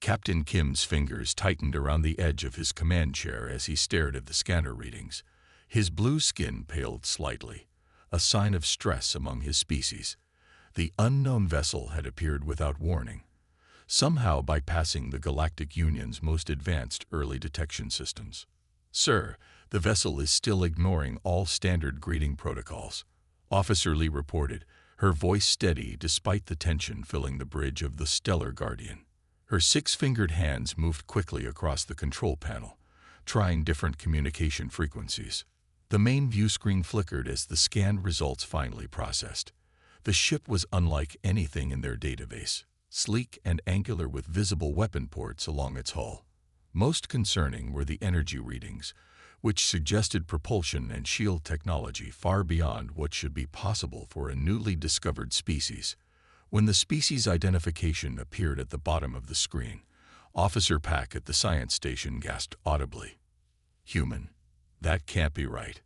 Captain Kim's fingers tightened around the edge of his command chair as he stared at the scanner readings. His blue skin paled slightly, a sign of stress among his species. The unknown vessel had appeared without warning, somehow bypassing the Galactic Union's most advanced early detection systems. "Sir, the vessel is still ignoring all standard greeting protocols," Officer Lee reported, her voice steady despite the tension filling the bridge of the Stellar Guardian. Her six-fingered hands moved quickly across the control panel, trying different communication frequencies. The main view screen flickered as the scanned results finally processed. The ship was unlike anything in their database, sleek and angular with visible weapon ports along its hull. Most concerning were the energy readings, which suggested propulsion and shield technology far beyond what should be possible for a newly discovered species. When the species identification appeared at the bottom of the screen, Officer Pack at the science station gasped audibly. "Human? That can't be right."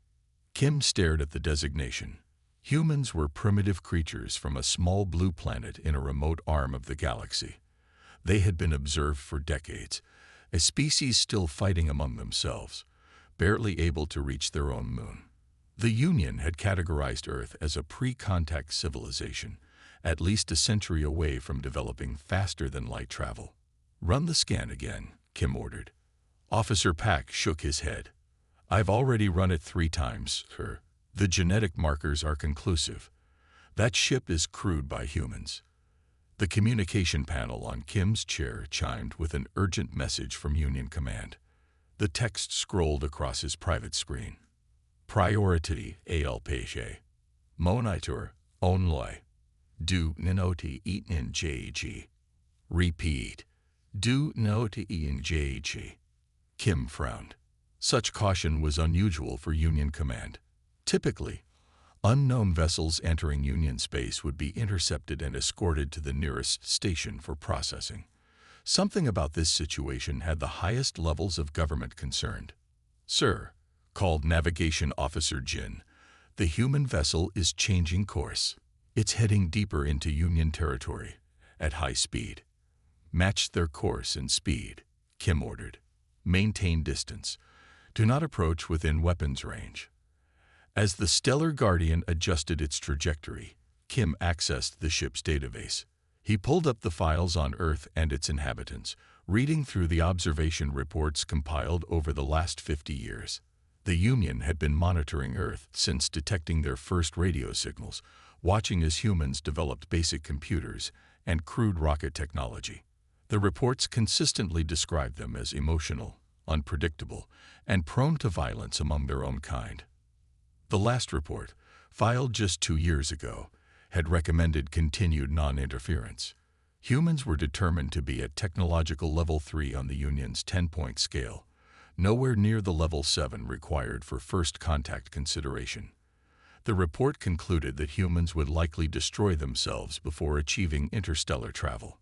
Kim stared at the designation. Humans were primitive creatures from a small blue planet in a remote arm of the galaxy. They had been observed for decades, a species still fighting among themselves, barely able to reach their own moon. The Union had categorized Earth as a pre-contact civilization, at least a century away from developing faster-than-light travel. "Run the scan again," Kim ordered. Officer Pack shook his head. "I've already run it 3 times, sir. The genetic markers are conclusive. That ship is crewed by humans." The communication panel on Kim's chair chimed with an urgent message from Union Command. The text scrolled across his private screen. "Priority ALPG. Monitor only. Do not engage." Repeat. "Do not engage." Kim frowned. Such caution was unusual for Union Command. Typically, unknown vessels entering Union space would be intercepted and escorted to the nearest station for processing. Something about this situation had the highest levels of government concerned. "Sir," called Navigation Officer Jin, "the human vessel is changing course. It's heading deeper into Union territory, at high speed." "Match their course and speed," Kim ordered. "Maintain distance. Do not approach within weapons range." As the Stellar Guardian adjusted its trajectory, Kim accessed the ship's database. He pulled up the files on Earth and its inhabitants, reading through the observation reports compiled over the last 50 years. The Union had been monitoring Earth since detecting their first radio signals, watching as humans developed basic computers and crude rocket technology. The reports consistently described them as emotional, unpredictable, and prone to violence among their own kind. The last report, filed just 2 years ago, had recommended continued non-interference. Humans were determined to be at technological level 3 on the Union's 10-point scale, nowhere near the level 7 required for first contact consideration. The report concluded that humans would likely destroy themselves before achieving interstellar travel.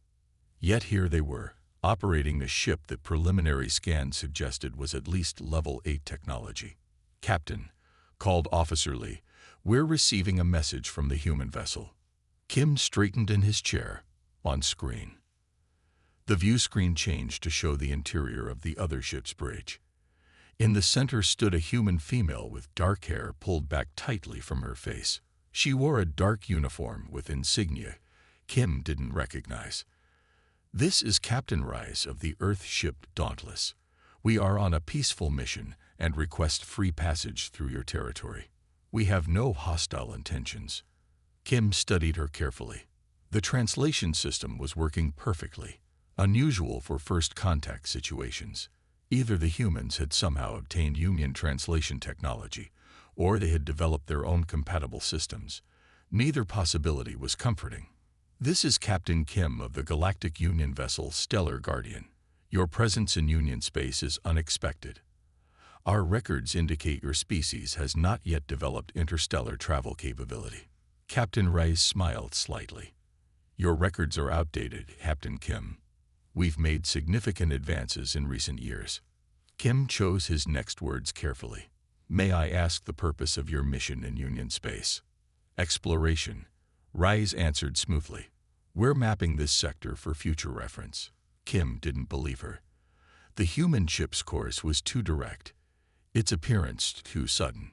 Yet here they were, operating a ship that preliminary scans suggested was at least level 8 technology. "Captain," called Officer Lee, "we're receiving a message from the human vessel." Kim straightened in his chair. On screen. The view screen changed to show the interior of the other ship's bridge. In the center stood a human female with dark hair pulled back tightly from her face. She wore a dark uniform with insignia Kim didn't recognize. "This is Captain Rise of the Earth ship Dauntless. We are on a peaceful mission and request free passage through your territory. We have no hostile intentions." Kim studied her carefully. The translation system was working perfectly, unusual for first contact situations. Either the humans had somehow obtained Union translation technology, or they had developed their own compatible systems. Neither possibility was comforting. "This is Captain Kim of the Galactic Union vessel Stellar Guardian. Your presence in Union space is unexpected. Our records indicate your species has not yet developed interstellar travel capability." Captain Rice smiled slightly. "Your records are outdated, Captain Kim. We've made significant advances in recent years." Kim chose his next words carefully. "May I ask the purpose of your mission in Union space?" "Exploration," Rice answered smoothly. "We're mapping this sector for future reference. Kim didn't believe her. The human ship's course was too direct, its appearance too sudden.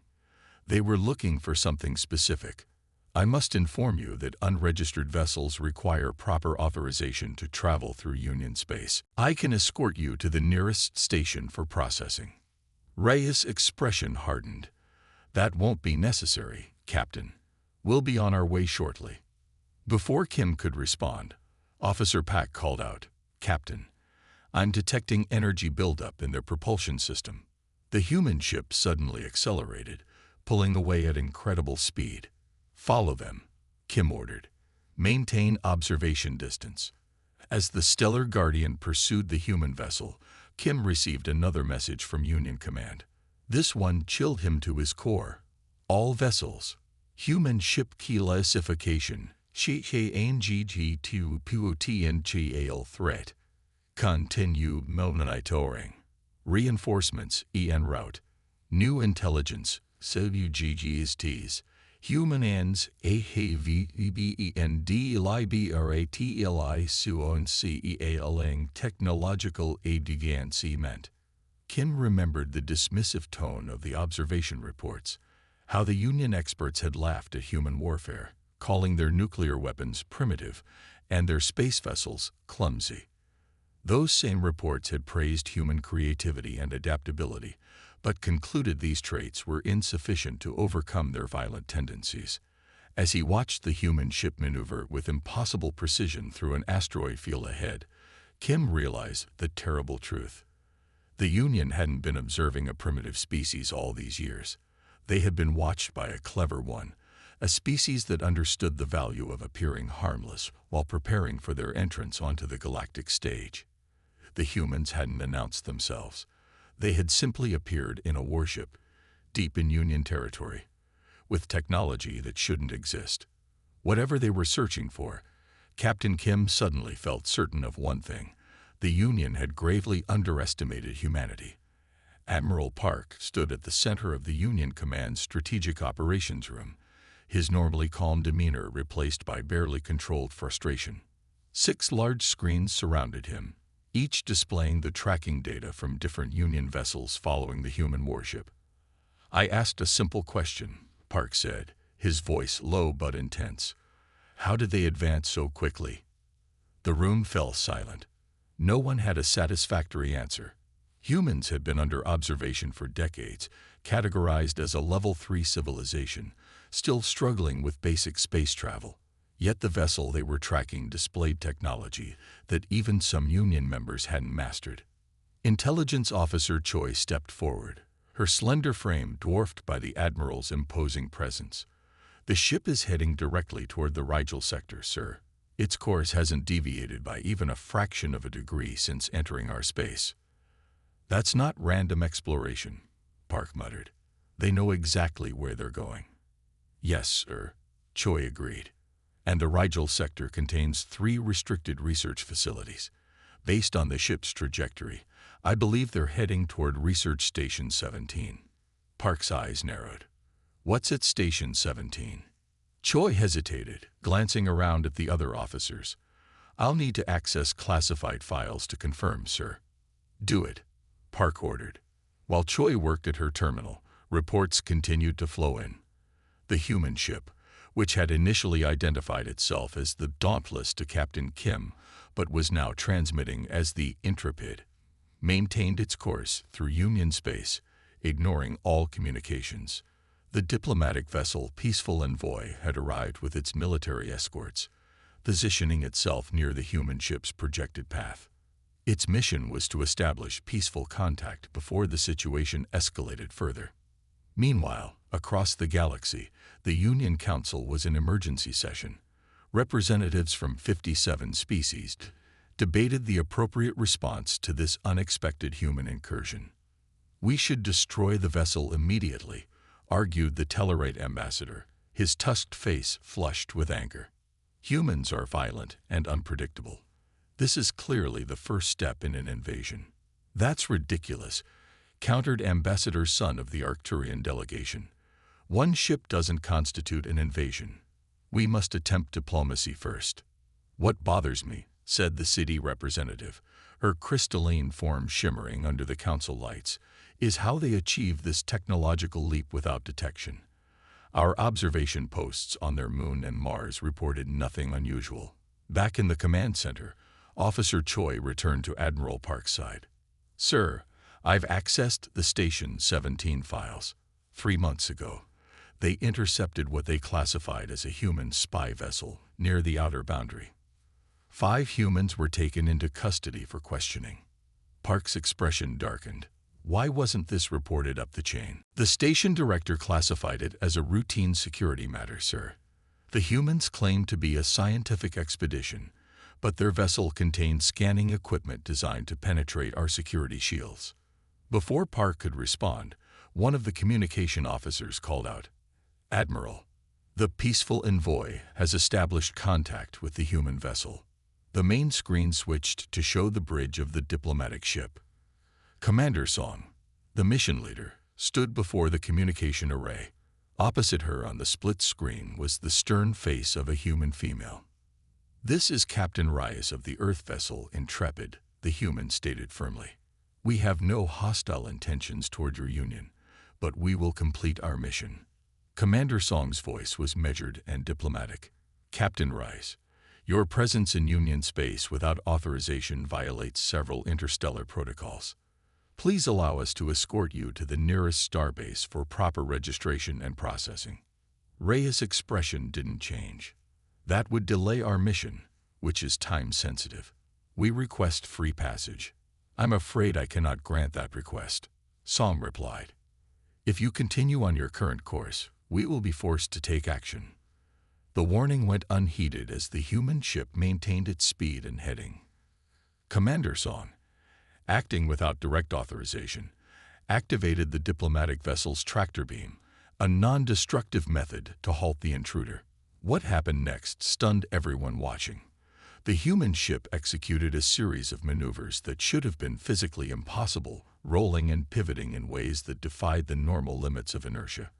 They were looking for something specific. I must inform you that unregistered vessels require proper authorization to travel through Union space. I can escort you to the nearest station for processing. Reyes' expression hardened. That won't be necessary, Captain. We'll be on our way shortly. Before Kim could respond, Officer Pack called out, Captain, I'm detecting energy buildup in their propulsion system. The human ship suddenly accelerated, pulling away at incredible speed. Follow them, Kim ordered. Maintain observation distance. As the Stellar Guardian pursued the human vessel, Kim received another message from Union Command. This one chilled him to his core. All vessels. Human ship classification. Potential threat. Continue monitoring. Reinforcements en route. New intelligence. CUGGSTs. Human ends AHVBENDLIBRATLI suoncealing technological advancement. Kim remembered the dismissive tone of the observation reports, how the Union experts had laughed at human warfare, calling their nuclear weapons primitive and their space vessels clumsy. Those same reports had praised human creativity and adaptability, but concluded these traits were insufficient to overcome their violent tendencies. As he watched the human ship maneuver with impossible precision through an asteroid field ahead, Kim realized the terrible truth. The Union hadn't been observing a primitive species all these years. They had been watched by a clever one, a species that understood the value of appearing harmless while preparing for their entrance onto the galactic stage. The humans hadn't announced themselves. They had simply appeared in a warship, deep in Union territory, with technology that shouldn't exist. Whatever they were searching for, Captain Kim suddenly felt certain of one thing. The Union had gravely underestimated humanity. Admiral Park stood at the center of the Union Command's strategic operations room, his normally calm demeanor replaced by barely controlled frustration. 6 large screens surrounded him, each displaying the tracking data from different Union vessels following the human warship. I asked a simple question, Park said, his voice low but intense. How did they advance so quickly? The room fell silent. No one had a satisfactory answer. Humans had been under observation for decades, categorized as a Level 3 civilization, still struggling with basic space travel. Yet the vessel they were tracking displayed technology that even some Union members hadn't mastered. Intelligence Officer Choi stepped forward, her slender frame dwarfed by the Admiral's imposing presence. The ship is heading directly toward the Rigel sector, sir. Its course hasn't deviated by even a fraction of a degree since entering our space. That's not random exploration, Park muttered. They know exactly where they're going. Yes, sir, Choi agreed. And the Rigel sector contains 3 restricted research facilities. Based on the ship's trajectory, I believe they're heading toward Research Station 17. Park's eyes narrowed. What's at Station 17? Choi hesitated, glancing around at the other officers. I'll need to access classified files to confirm, sir. Do it, Park ordered. While Choi worked at her terminal, reports continued to flow in. The human ship, which had initially identified itself as the Dauntless to Captain Kim, but was now transmitting as the Intrepid, maintained its course through Union space, ignoring all communications. The diplomatic vessel Peaceful Envoy had arrived with its military escorts, positioning itself near the human ship's projected path. Its mission was to establish peaceful contact before the situation escalated further. Meanwhile, across the galaxy, the Union Council was in emergency session. Representatives from 57 species debated the appropriate response to this unexpected human incursion. We should destroy the vessel immediately, argued the Tellarite ambassador, his tusked face flushed with anger. Humans are violent and unpredictable. This is clearly the first step in an invasion. That's ridiculous, countered Ambassador Sun of the Arcturian delegation. One ship doesn't constitute an invasion. We must attempt diplomacy first. What bothers me, said the city representative, her crystalline form shimmering under the council lights, is how they achieve this technological leap without detection. Our observation posts on their moon and Mars reported nothing unusual. Back in the command center, Officer Choi returned to Admiral Park's side. Sir, I've accessed the Station 17 files. 3 months ago, they intercepted what they classified as a human spy vessel near the outer boundary. 5 humans were taken into custody for questioning. Park's expression darkened. Why wasn't this reported up the chain? The station director classified it as a routine security matter, sir. The humans claimed to be a scientific expedition, but their vessel contained scanning equipment designed to penetrate our security shields. Before Park could respond, one of the communication officers called out, Admiral, the peaceful envoy has established contact with the human vessel. The main screen switched to show the bridge of the diplomatic ship. Commander Song, the mission leader, stood before the communication array. Opposite her on the split screen was the stern face of a human female. This is Captain Reyes of the Earth vessel Intrepid, the human stated firmly. We have no hostile intentions toward your Union, but we will complete our mission. Commander Song's voice was measured and diplomatic. Captain Reyes, your presence in Union space without authorization violates several interstellar protocols. Please allow us to escort you to the nearest starbase for proper registration and processing. Reyes' expression didn't change. That would delay our mission, which is time-sensitive. We request free passage. I'm afraid I cannot grant that request. Song replied. If you continue on your current course, we will be forced to take action. The warning went unheeded as the human ship maintained its speed and heading. Commander Song, acting without direct authorization, activated the diplomatic vessel's tractor beam, a non-destructive method to halt the intruder. What happened next stunned everyone watching. The human ship executed a series of maneuvers that should have been physically impossible, rolling and pivoting in ways that defied the normal limits of inertia.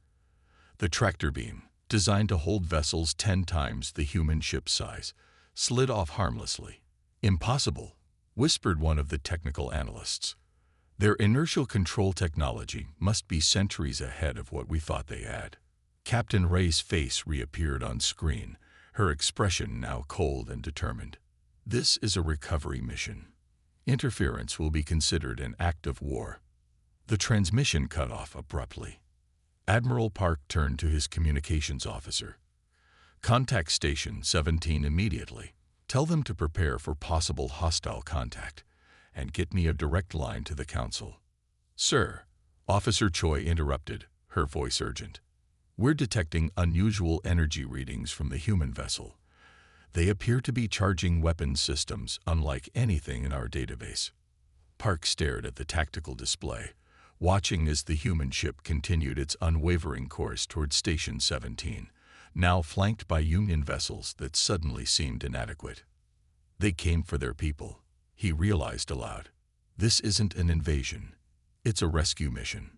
The tractor beam, designed to hold vessels 10 times the human ship's size, slid off harmlessly. Impossible, whispered one of the technical analysts. Their inertial control technology must be centuries ahead of what we thought they had. Captain Ray's face reappeared on screen, her expression now cold and determined. This is a recovery mission. Interference will be considered an act of war. The transmission cut off abruptly. Admiral Park turned to his communications officer. Contact Station 17 immediately. Tell them to prepare for possible hostile contact, and get me a direct line to the Council. Sir, Officer Choi interrupted, her voice urgent. We're detecting unusual energy readings from the human vessel. They appear to be charging weapons systems unlike anything in our database. Park stared at the tactical display, watching as the human ship continued its unwavering course toward Station 17, now flanked by Union vessels that suddenly seemed inadequate. They came for their people, he realized aloud. This isn't an invasion. It's a rescue mission.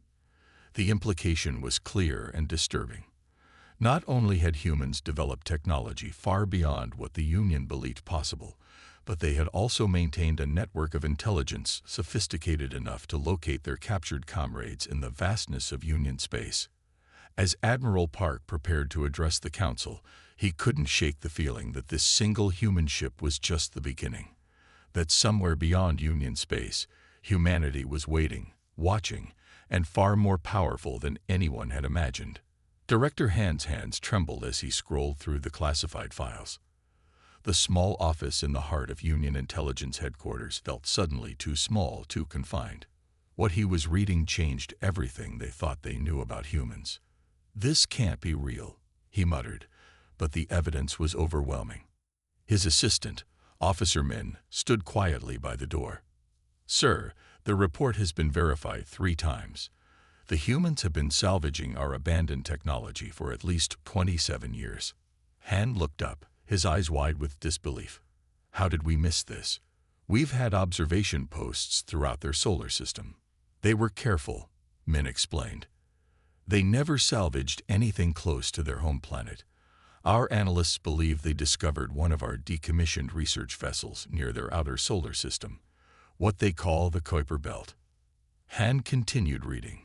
The implication was clear and disturbing. Not only had humans developed technology far beyond what the Union believed possible, but they had also maintained a network of intelligence sophisticated enough to locate their captured comrades in the vastness of Union space. As Admiral Park prepared to address the Council, he couldn't shake the feeling that this single human ship was just the beginning. That somewhere beyond Union space, humanity was waiting, watching, and far more powerful than anyone had imagined. Director Hand's hands trembled as he scrolled through the classified files. The small office in the heart of Union Intelligence Headquarters felt suddenly too small, too confined. What he was reading changed everything they thought they knew about humans. This can't be real, he muttered, but the evidence was overwhelming. His assistant, Officer Min, stood quietly by the door. Sir, the report has been verified 3 times. The humans have been salvaging our abandoned technology for at least 27 years. Han looked up, his eyes wide with disbelief. How did we miss this? We've had observation posts throughout their solar system. They were careful, Min explained. They never salvaged anything close to their home planet. Our analysts believe they discovered one of our decommissioned research vessels near their outer solar system, what they call the Kuiper Belt. Han continued reading.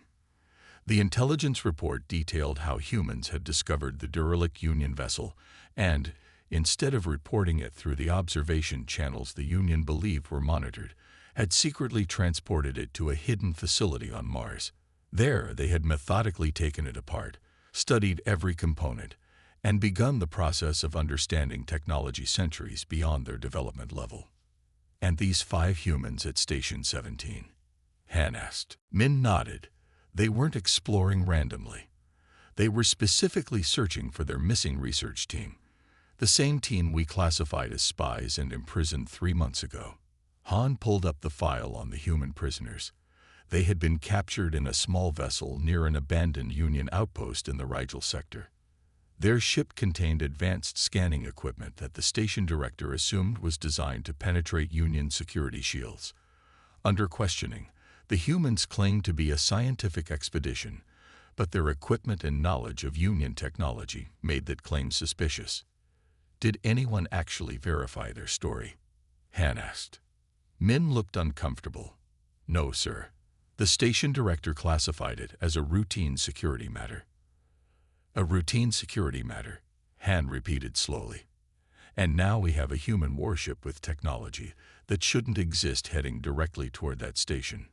The intelligence report detailed how humans had discovered the derelict Union vessel and, instead of reporting it through the observation channels the Union believed were monitored, had secretly transported it to a hidden facility on Mars. There, they had methodically taken it apart, studied every component, and begun the process of understanding technology centuries beyond their development level. And these 5 humans at Station 17? Han asked. Min nodded. They weren't exploring randomly. They were specifically searching for their missing research team, the same team we classified as spies and imprisoned 3 months ago. Han pulled up the file on the human prisoners. They had been captured in a small vessel near an abandoned Union outpost in the Rigel sector. Their ship contained advanced scanning equipment that the station director assumed was designed to penetrate Union security shields. Under questioning, the humans claimed to be a scientific expedition, but their equipment and knowledge of Union technology made that claim suspicious. Did anyone actually verify their story? Han asked. Min looked uncomfortable. No, sir. The station director classified it as a routine security matter. A routine security matter, Han repeated slowly. And now we have a human warship with technology that shouldn't exist heading directly toward that station.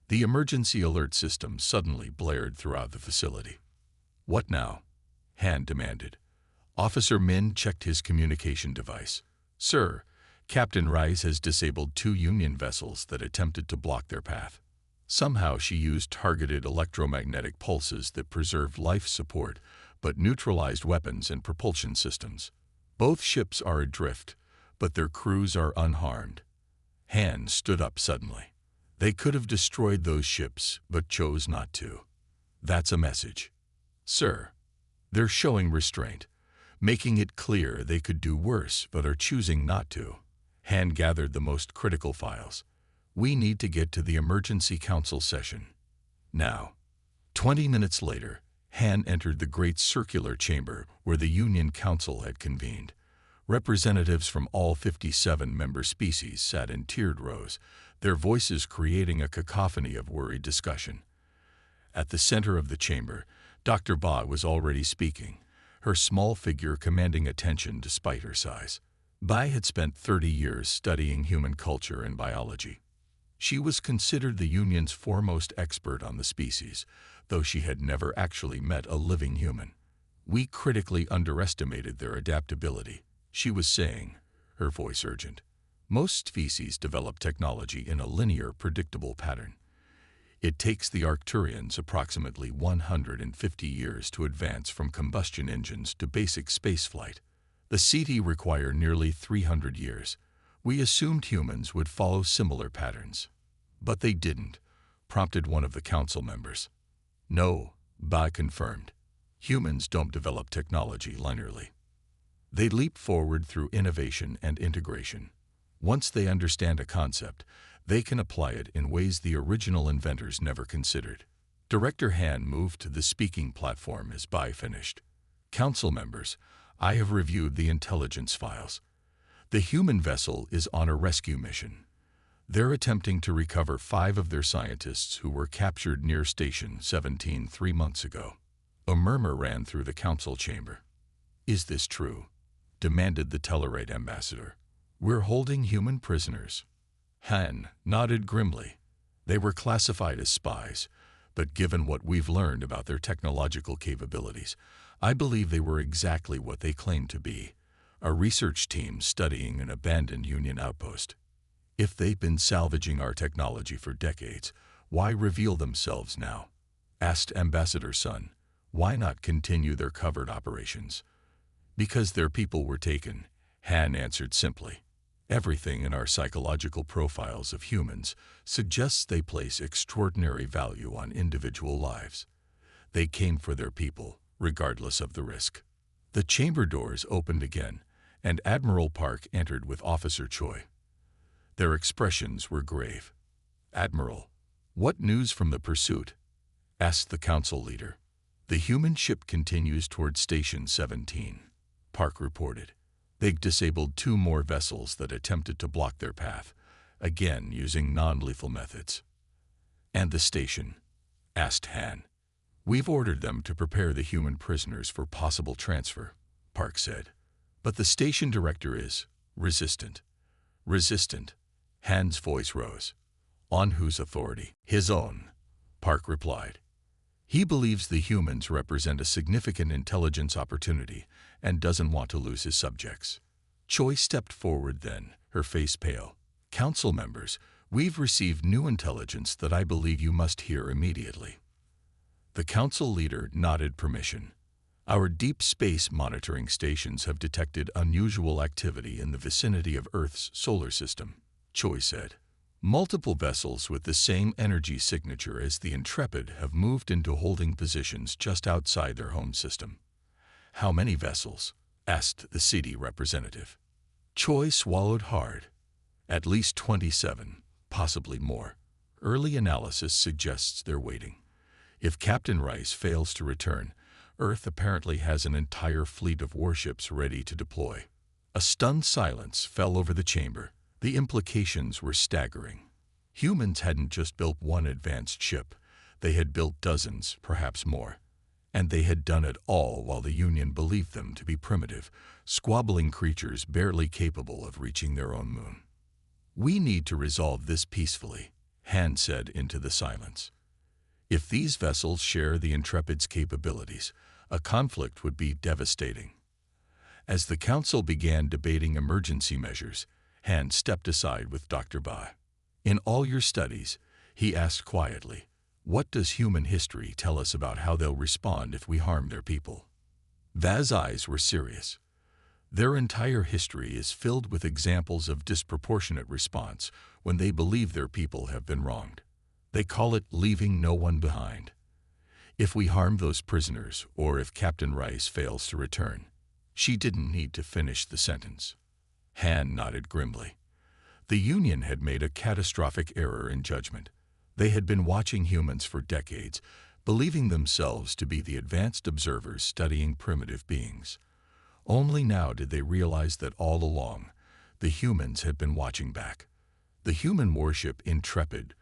The emergency alert system suddenly blared throughout the facility. What now? Han demanded. Officer Min checked his communication device. Sir, Captain Rice has disabled 2 Union vessels that attempted to block their path. Somehow she used targeted electromagnetic pulses that preserved life support but neutralized weapons and propulsion systems. Both ships are adrift, but their crews are unharmed. Han stood up suddenly. They could have destroyed those ships, but chose not to. That's a message. Sir, they're showing restraint, making it clear they could do worse but are choosing not to. Han gathered the most critical files. We need to get to the emergency council session. Now. 20 minutes later, Han entered the great circular chamber where the Union Council had convened. Representatives from all 57 member species sat in tiered rows, their voices creating a cacophony of worried discussion. At the center of the chamber, Dr. Ba was already speaking, her small figure commanding attention despite her size. Bai had spent 30 years studying human culture and biology. She was considered the Union's foremost expert on the species, though she had never actually met a living human. We critically underestimated their adaptability, she was saying, her voice urgent. Most species develop technology in a linear, predictable pattern. It takes the Arcturians approximately 150 years to advance from combustion engines to basic spaceflight. The Ceti require nearly 300 years. We assumed humans would follow similar patterns. But they didn't, prompted one of the council members. No, Ba confirmed. Humans don't develop technology linearly. They leap forward through innovation and integration. Once they understand a concept, they can apply it in ways the original inventors never considered. Director Han moved to the speaking platform as Bai finished. Council members, I have reviewed the intelligence files. The human vessel is on a rescue mission. They're attempting to recover 5 of their scientists who were captured near Station 17 3 months ago. A murmur ran through the council chamber. Is this true? Demanded the Tellarite ambassador. We're holding human prisoners. Han nodded grimly. They were classified as spies, but given what we've learned about their technological capabilities, I believe they were exactly what they claimed to be, a research team studying an abandoned Union outpost. If they've been salvaging our technology for decades, why reveal themselves now? Asked Ambassador Sun. Why not continue their covert operations? Because their people were taken, Han answered simply. Everything in our psychological profiles of humans suggests they place extraordinary value on individual lives. They came for their people, regardless of the risk. The chamber doors opened again, and Admiral Park entered with Officer Choi. Their expressions were grave. Admiral, what news from the pursuit? Asked the council leader. The human ship continues toward Station 17. Park reported. They disabled 2 more vessels that attempted to block their path, again using non-lethal methods. "And the station?" asked Han. "We've ordered them to prepare the human prisoners for possible transfer," Park said. "But the station director is resistant." "Resistant?" Han's voice rose. "On whose authority?" "His own," Park replied. "He believes the humans represent a significant intelligence opportunity and doesn't want to lose his subjects." Choi stepped forward then, her face pale. "Council members, we've received new intelligence that I believe you must hear immediately." The council leader nodded permission. "Our deep space monitoring stations have detected unusual activity in the vicinity of Earth's solar system," Choi said. "Multiple vessels with the same energy signature as the Intrepid have moved into holding positions just outside their home system." "How many vessels?" asked the CD representative. Choi swallowed hard. "At least 27, possibly more. Early analysis suggests they're waiting. If Captain Rice fails to return, Earth apparently has an entire fleet of warships ready to deploy." A stunned silence fell over the chamber. The implications were staggering. Humans hadn't just built one advanced ship. They had built dozens, perhaps more. And they had done it all while the Union believed them to be primitive, squabbling creatures barely capable of reaching their own moon. "We need to resolve this peacefully," Han said into the silence. "If these vessels share the Intrepid's capabilities, a conflict would be devastating." As the council began debating emergency measures, Han stepped aside with Dr. Ba. "In all your studies," he asked quietly, "what does human history tell us about how they'll respond if we harm their people?" Ba's eyes were serious. "Their entire history is filled with examples of disproportionate response when they believe their people have been wronged. They call it leaving no one behind. If we harm those prisoners, or if Captain Rice fails to return." She didn't need to finish the sentence. Han nodded grimly. The Union had made a catastrophic error in judgment. They had been watching humans for decades, believing themselves to be the advanced observers studying primitive beings. Only now did they realize that all along, the humans had been watching back. The human warship Intrepid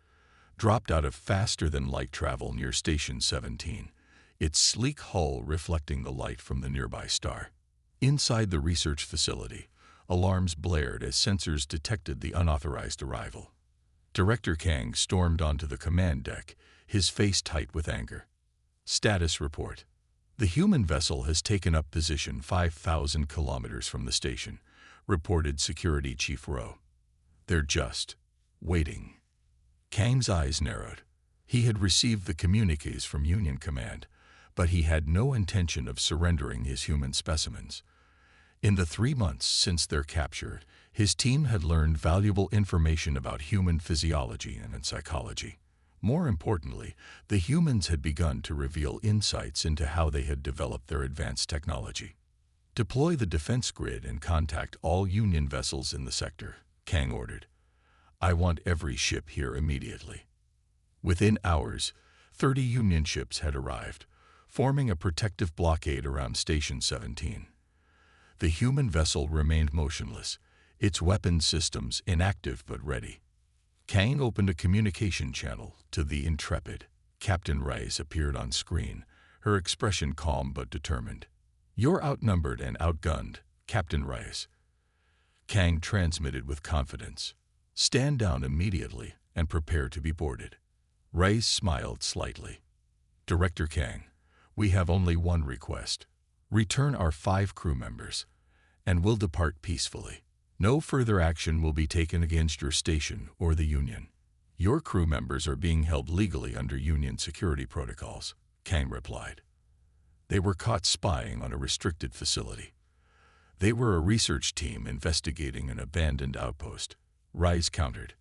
dropped out of faster-than-light travel near Station 17, its sleek hull reflecting the light from the nearby star. Inside the research facility, alarms blared as sensors detected the unauthorized arrival. Director Kang stormed onto the command deck, his face tight with anger. "Status report. The human vessel has taken up position 5,000 kilometers from the station," reported Security Chief Rowe. "They're just waiting." Kang's eyes narrowed. He had received the communiques from Union Command, but he had no intention of surrendering his human specimens. In the 3 months since their capture, his team had learned valuable information about human physiology and psychology. More importantly, the humans had begun to reveal insights into how they had developed their advanced technology. "Deploy the defense grid and contact all Union vessels in the sector," Kang ordered. "I want every ship here immediately." Within hours, 30 Union ships had arrived, forming a protective blockade around Station 17. The human vessel remained motionless, its weapon systems inactive but ready. Kang opened a communication channel to the Intrepid. Captain Rice appeared on screen, her expression calm but determined. "You're outnumbered and outgunned, Captain Rice." Kang transmitted with confidence. "Stand down immediately and prepare to be boarded." Rice smiled slightly. "Director Kang, we have only one request. Return our 5 crew members, and we'll depart peacefully. No further action will be taken against your station or the Union. Your crew members are being held legally under Union security protocols," Kang replied. "They were caught spying on a restricted facility. They were a research team investigating an abandoned outpost," Rice countered.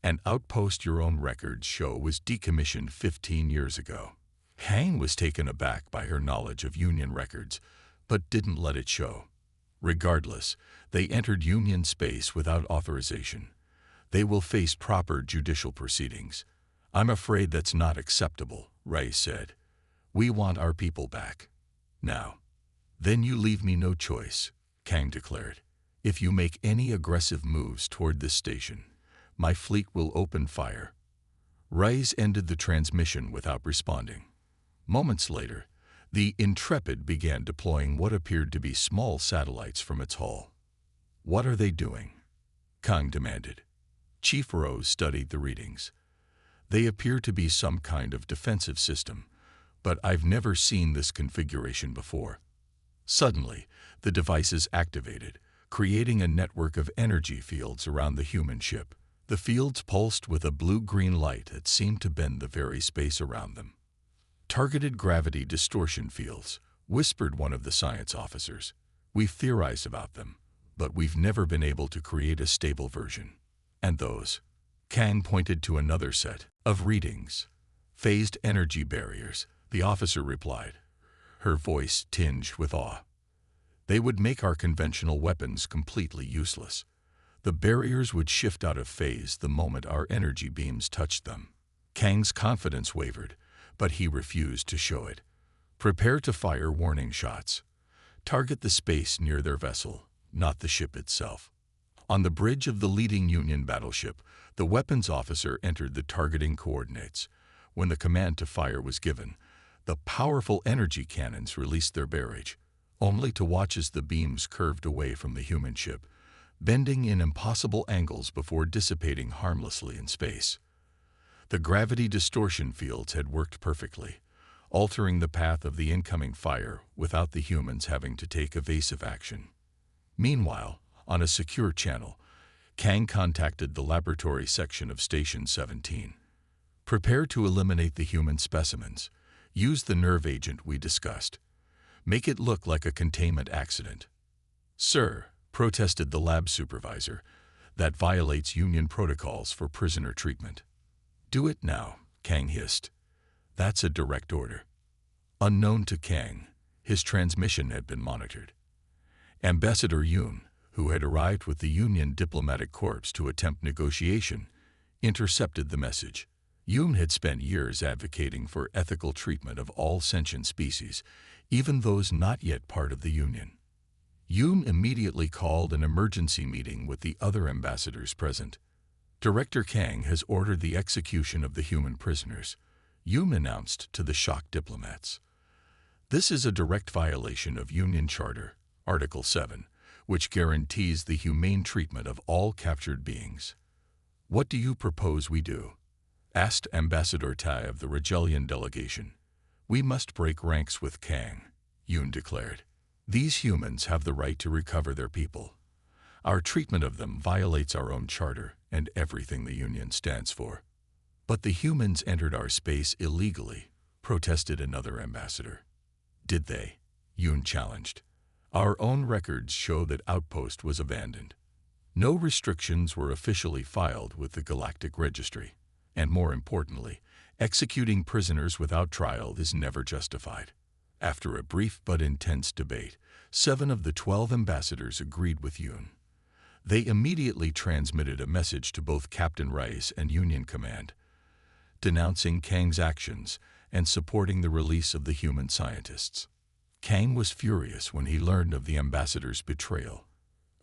"An outpost your own records show was decommissioned 15 years ago." Kang was taken aback by her knowledge of Union records, but didn't let it show. "Regardless, they entered Union space without authorization. They will face proper judicial proceedings." "I'm afraid that's not acceptable," Rice said. "We want our people back. Now." "Then you leave me no choice," Kang declared. "If you make any aggressive moves toward this station, my fleet will open fire." Reyes ended the transmission without responding. Moments later, the Intrepid began deploying what appeared to be small satellites from its hull. "What are they doing?" Kang demanded. Chief Rose studied the readings. "They appear to be some kind of defensive system, but I've never seen this configuration before." Suddenly, the devices activated, creating a network of energy fields around the human ship. The fields pulsed with a blue-green light that seemed to bend the very space around them. "Targeted gravity distortion fields," whispered one of the science officers. "We've theorized about them, but we've never been able to create a stable version." "And those?" Kang pointed to another set of readings. "Phased energy barriers," the officer replied, her voice tinged with awe. "They would make our conventional weapons completely useless. The barriers would shift out of phase the moment our energy beams touched them." Kang's confidence wavered, but he refused to show it. "Prepare to fire warning shots. Target the space near their vessel, not the ship itself." On the bridge of the leading Union battleship, the weapons officer entered the targeting coordinates. When the command to fire was given, the powerful energy cannons released their barrage, only to watch as the beams curved away from the human ship, bending in impossible angles before dissipating harmlessly in space. The gravity distortion fields had worked perfectly, altering the path of the incoming fire without the humans having to take evasive action. Meanwhile, on a secure channel, Kang contacted the laboratory section of Station 17. "Prepare to eliminate the human specimens. Use the nerve agent we discussed. Make it look like a containment accident." "Sir," protested the lab supervisor, "that violates Union protocols for prisoner treatment." "Do it now," Kang hissed. "That's a direct order." Unknown to Kang, his transmission had been monitored. Ambassador Yoon, who had arrived with the Union Diplomatic Corps to attempt negotiation, intercepted the message. Yoon had spent years advocating for ethical treatment of all sentient species, even those not yet part of the Union. Yoon immediately called an emergency meeting with the other ambassadors present. "Director Kang has ordered the execution of the human prisoners," Yoon announced to the shocked diplomats. "This is a direct violation of Union Charter, Article 7, which guarantees the humane treatment of all captured beings." "What do you propose we do?" asked Ambassador Tai of the Regelian delegation. "We must break ranks with Kang," Yoon declared. "These humans have the right to recover their people. Our treatment of them violates our own charter and everything the Union stands for." "But the humans entered our space illegally," protested another ambassador. "Did they?" Yoon challenged. "Our own records show that Outpost was abandoned. No restrictions were officially filed with the Galactic Registry. And more importantly, executing prisoners without trial is never justified." After a brief but intense debate, 7 of the 12 ambassadors agreed with Yoon. They immediately transmitted a message to both Captain Rice and Union Command, denouncing Kang's actions and supporting the release of the human scientists. Kang was furious when he learned of the ambassadors' betrayal.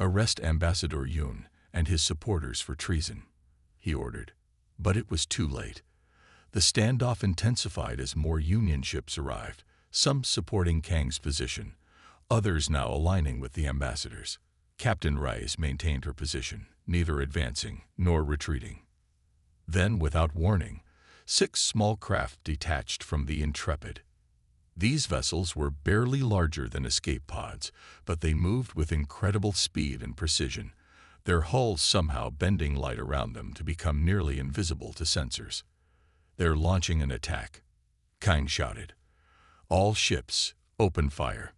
"Arrest Ambassador Yoon and his supporters for treason," he ordered. But it was too late. The standoff intensified as more Union ships arrived, some supporting Kang's position, others now aligning with the ambassadors. Captain Rice maintained her position, neither advancing nor retreating. Then, without warning, 6 small craft detached from the Intrepid. These vessels were barely larger than escape pods, but they moved with incredible speed and precision, their hulls somehow bending light around them to become nearly invisible to sensors. "They're launching an attack," Kang shouted. "All ships, open fire."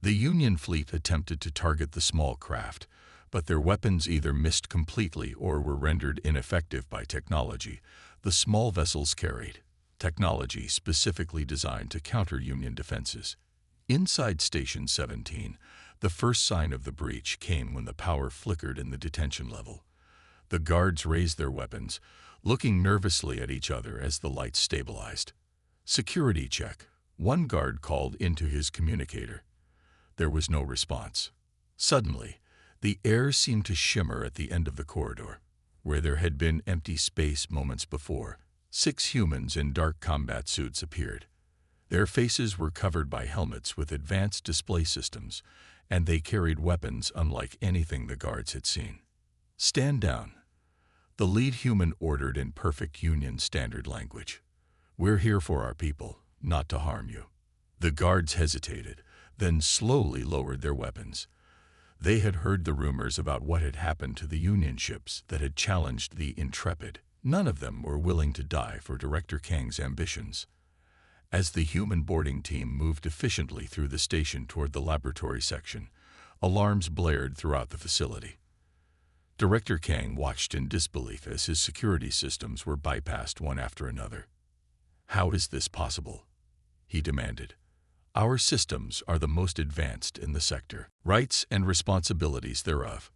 The Union fleet attempted to target the small craft, but their weapons either missed completely or were rendered ineffective by technology the small vessels carried, technology specifically designed to counter Union defenses. Inside Station 17, the first sign of the breach came when the power flickered in the detention level. The guards raised their weapons, looking nervously at each other as the lights stabilized. "Security check," one guard called into his communicator. There was no response. Suddenly, the air seemed to shimmer at the end of the corridor. Where there had been empty space moments before, 6 humans in dark combat suits appeared. Their faces were covered by helmets with advanced display systems, and they carried weapons unlike anything the guards had seen. "Stand down," the lead human ordered in perfect Union standard language. "We're here for our people, not to harm you." The guards hesitated, then slowly lowered their weapons. They had heard the rumors about what had happened to the Union ships that had challenged the Intrepid. None of them were willing to die for Director Kang's ambitions. As the human boarding team moved efficiently through the station toward the laboratory section, alarms blared throughout the facility. Director Kang watched in disbelief as his security systems were bypassed one after another. "How is this possible?" he demanded. "Our systems are the most advanced in the sector. Rights and responsibilities thereof."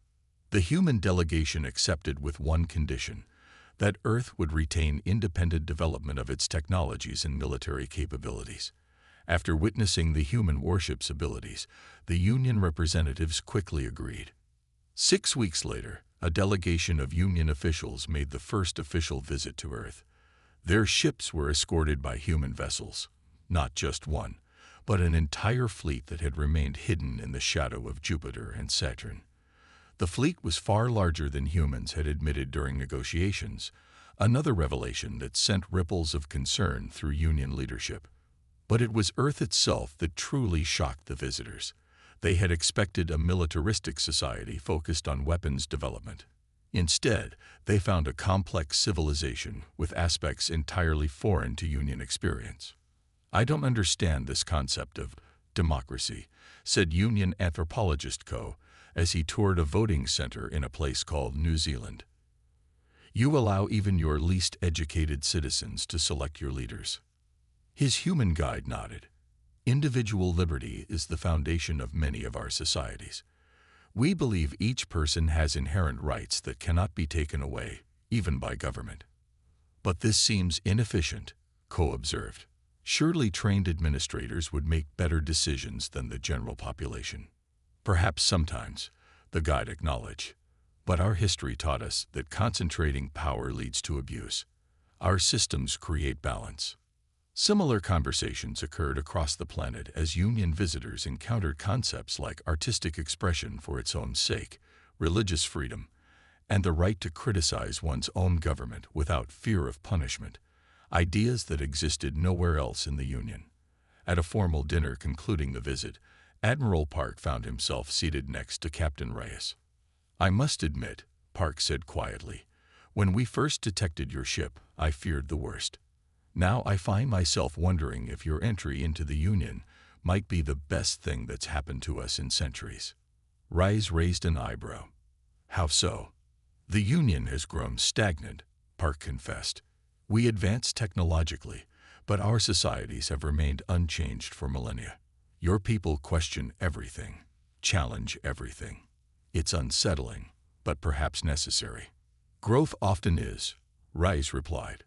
The human delegation accepted with one condition: that Earth would retain independent development of its technologies and military capabilities. After witnessing the human warship's abilities, the Union representatives quickly agreed. 6 weeks later, a delegation of Union officials made the first official visit to Earth. Their ships were escorted by human vessels, not just one, but an entire fleet that had remained hidden in the shadow of Jupiter and Saturn. The fleet was far larger than humans had admitted during negotiations, another revelation that sent ripples of concern through Union leadership. But it was Earth itself that truly shocked the visitors. They had expected a militaristic society focused on weapons development. Instead, they found a complex civilization with aspects entirely foreign to Union experience. "I don't understand this concept of democracy," said Union anthropologist Co. as he toured a voting center in a place called New Zealand. "You allow even your least educated citizens to select your leaders." His human guide nodded. "Individual liberty is the foundation of many of our societies. We believe each person has inherent rights that cannot be taken away, even by government." "But this seems inefficient," Co observed. "Surely trained administrators would make better decisions than the general population." "Perhaps sometimes," the guide acknowledged. "But our history taught us that concentrating power leads to abuse. Our systems create balance." Similar conversations occurred across the planet as Union visitors encountered concepts like artistic expression for its own sake, religious freedom, and the right to criticize one's own government without fear of punishment, ideas that existed nowhere else in the Union. At a formal dinner concluding the visit, Admiral Park found himself seated next to Captain Reyes. "I must admit," Park said quietly, "when we first detected your ship, I feared the worst. Now I find myself wondering if your entry into the Union might be the best thing that's happened to us in centuries." Reyes raised an eyebrow. "How so?" "The Union has grown stagnant," Park confessed. "We advanced technologically, but our societies have remained unchanged for millennia. Your people question everything, challenge everything. It's unsettling, but perhaps necessary." "Growth often is," Reyes replied.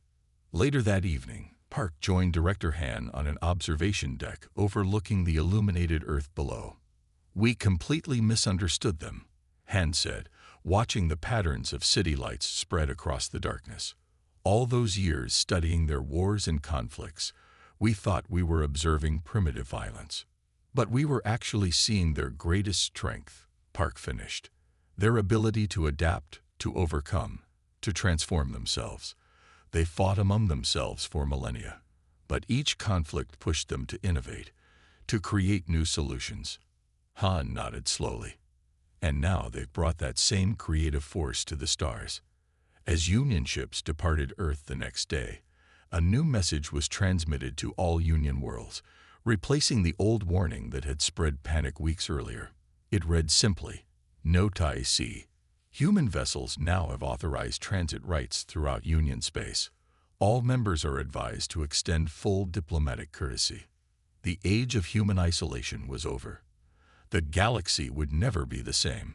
Later that evening, Park joined Director Han on an observation deck overlooking the illuminated Earth below. "We completely misunderstood them," Han said, watching the patterns of city lights spread across the darkness. "All those years studying their wars and conflicts, we thought we were observing primitive violence. But we were actually seeing their greatest strength," Park finished. "Their ability to adapt, to overcome, to transform themselves. They fought among themselves for millennia, but each conflict pushed them to innovate, to create new solutions." Han nodded slowly. "And now they've brought that same creative force to the stars." As Union ships departed Earth the next day, a new message was transmitted to all Union worlds, replacing the old warning that had spread panic weeks earlier. It read simply, "No Tai Si." Human vessels now have authorized transit rights throughout Union space. All members are advised to extend full diplomatic courtesy. The age of human isolation was over. The galaxy would never be the same.